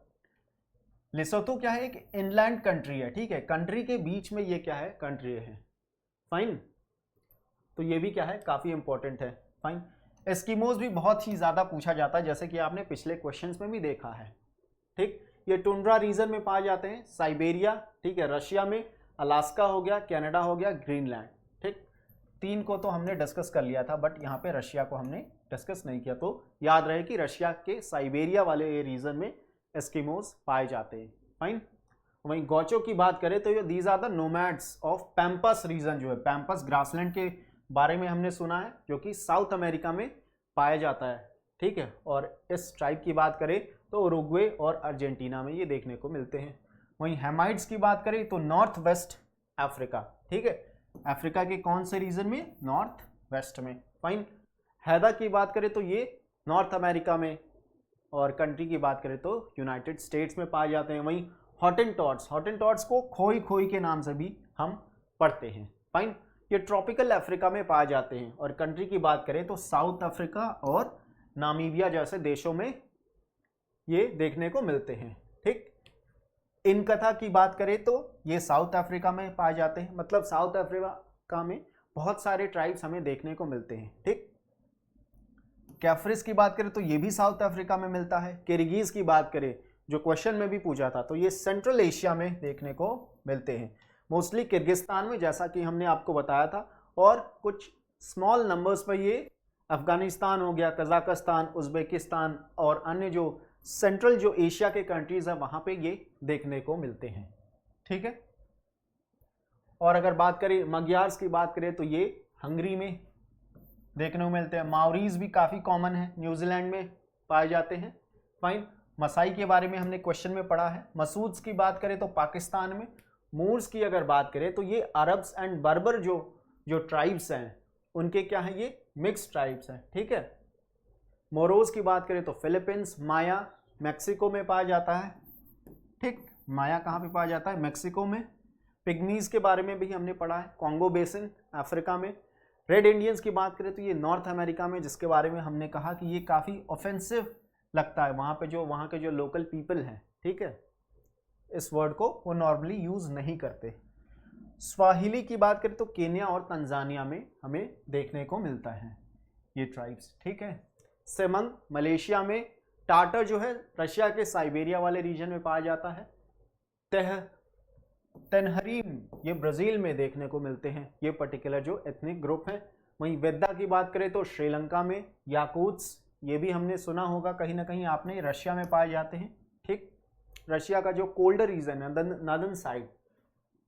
लेसोथो क्या है, एक इनलैंड कंट्री है, ठीक है, कंट्री के बीच में ये क्या है, कंट्री है। फाइन। तो ये भी क्या है, काफ़ी इंपॉर्टेंट है। फाइन। एस्किमोज भी बहुत ही ज़्यादा पूछा जाता है, जैसे कि आपने पिछले क्वेश्चंस में भी देखा है, ठीक। ये टुंड्रा रीजन में पाए जाते हैं, साइबेरिया, ठीक है, रशिया में अलास्का हो गया, कनाडा हो गया, ग्रीनलैंड, ठीक। 3 को तो हमने डिस्कस कर लिया था, बट यहाँ पे रशिया को हमने डिस्कस नहीं किया, तो याद रहे कि रशिया के साइबेरिया वाले रीजन में एस्किमोज पाए जाते हैं। फाइन। वहीं गौचो की बात करें तो ये these are the nomads of pampas region, जो है पैम्पस ग्रासलैंड के बारे में हमने सुना है, जो कि साउथ अमेरिका में पाया जाता है, ठीक है। और इस ट्राइब की बात करें तो उरुग्वे और अर्जेंटीना में ये देखने को मिलते हैं। वहीं हेमाइट्स की बात करें तो नॉर्थ वेस्ट अफ्रीका, ठीक है, अफ्रीका के कौन से रीजन में, नॉर्थ वेस्ट में। फाइन। हैदा की बात करें तो ये नॉर्थ अमेरिका में, और कंट्री की बात करें तो यूनाइटेड स्टेट्स में पाए जाते हैं। वहीं हॉटेंटॉट्स को खोई खोई के नाम से भी हम पढ़ते हैं। फाइन। ये ट्रॉपिकल अफ्रीका में पाए जाते हैं, और कंट्री की बात करें तो साउथ अफ्रीका और नामीबिया जैसे देशों में ये देखने को मिलते हैं, ठीक। इनकथा की बात करें तो ये साउथ अफ्रीका में पाए जाते हैं, मतलब साउथ अफ्रीका में बहुत सारे ट्राइब्स हमें देखने को मिलते हैं, ठीक। कैफ्रिस की बात करें तो ये भी साउथ अफ्रीका में मिलता है। किर्गिज की बात करें, जो क्वेश्चन में भी पूछा था, तो ये सेंट्रल एशिया में देखने को मिलते हैं, मोस्टली किर्गिस्तान में, जैसा कि हमने आपको बताया था, और कुछ स्मॉल नंबर्स पर ये अफगानिस्तान हो गया, कजाकिस्तान, उज्बेकिस्तान और अन्य जो सेंट्रल जो एशिया के कंट्रीज है वहाँ पे ये देखने को मिलते हैं, ठीक है। और अगर बात करें मग्यार्स की बात करें तो ये हंगरी में देखने को मिलते हैं। माओरीज भी काफ़ी कॉमन है, न्यूजीलैंड में पाए जाते हैं। फाइन। मसाई के बारे में हमने क्वेश्चन में पढ़ा है। मसूद्स की बात करें तो पाकिस्तान में। मूर्स की अगर बात करें तो ये अरब्स एंड बर्बर जो ट्राइब्स हैं उनके क्या हैं, ये मिक्स ट्राइब्स हैं, ठीक है। मोरोज की बात करें तो फिलीपींस, माया मैक्सिको में पाया जाता है, ठीक। माया कहाँ पे पाया जाता है, मैक्सिको में। पिग्मीज के बारे में भी हमने पढ़ा है, कॉन्गो बेसिन अफ्रीका में। रेड इंडियंस की बात करें तो ये नॉर्थ अमेरिका में, जिसके बारे में हमने कहा कि ये काफ़ी ऑफेंसिव लगता है वहाँ के जो लोकल पीपल हैं, ठीक है, इस वर्ड को वो नॉर्मली यूज़ नहीं करते। स्वाहिली की बात करें तो केन्या और तंजानिया में हमें देखने को मिलता है ये ट्राइब्स, ठीक है। सेमंग मलेशिया में। टाटर जो है रशिया के साइबेरिया वाले रीजन में पाया जाता है। तेनहरीम ये ब्राज़ील में देखने को मिलते हैं, ये पर्टिकुलर जो एथनिक ग्रुप है। वहीं वेदा की बात करें तो श्रीलंका में। याकूत्स ये भी हमने सुना होगा कहीं ना कहीं आपने, रशिया में पाए जाते हैं, ठीक। रशिया का जो कोल्डर रीजन है, नॉर्दर्न साइड।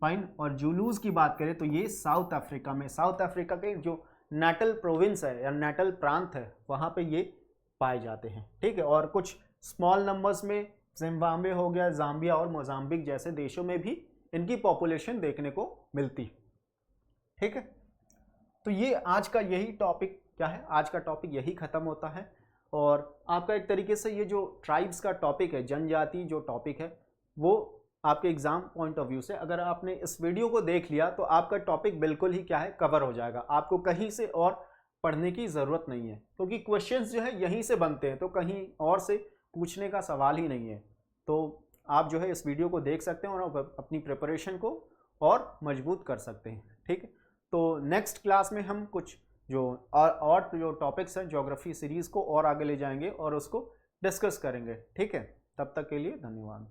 फाइन। और जुलूस की बात करें तो ये साउथ अफ्रीका में, साउथ अफ्रीका के जो नेटल प्रोविंस है या नेटल प्रांत है वहाँ पे ये पाए जाते हैं, ठीक है। और कुछ स्मॉल नंबर्स में जिम्बाब्वे हो गया, जाम्बिया और मोजाम्बिक जैसे देशों में भी इनकी पॉपुलेशन देखने को मिलती, ठीक है। तो ये आज का यही टॉपिक क्या है, आज का टॉपिक यही खत्म होता है। और आपका एक तरीके से ये जो ट्राइब्स का टॉपिक है, जनजाति जो टॉपिक है, वो आपके एग्जाम पॉइंट ऑफ व्यू से अगर आपने इस वीडियो को देख लिया तो आपका टॉपिक बिल्कुल ही क्या है, कवर हो जाएगा। आपको कहीं से और पढ़ने की ज़रूरत नहीं है, क्योंकि क्वेश्चंस जो है यहीं से बनते हैं, तो कहीं और से पूछने का सवाल ही नहीं है। तो आप जो है इस वीडियो को देख सकते हैं और अपनी प्रिपरेशन को और मजबूत कर सकते हैं। ठीक है, तो नेक्स्ट क्लास में हम कुछ जो और जो टॉपिक्स हैं ज्योग्राफी सीरीज़ को और आगे ले जाएंगे और उसको डिस्कस करेंगे। ठीक है, तब तक के लिए धन्यवाद।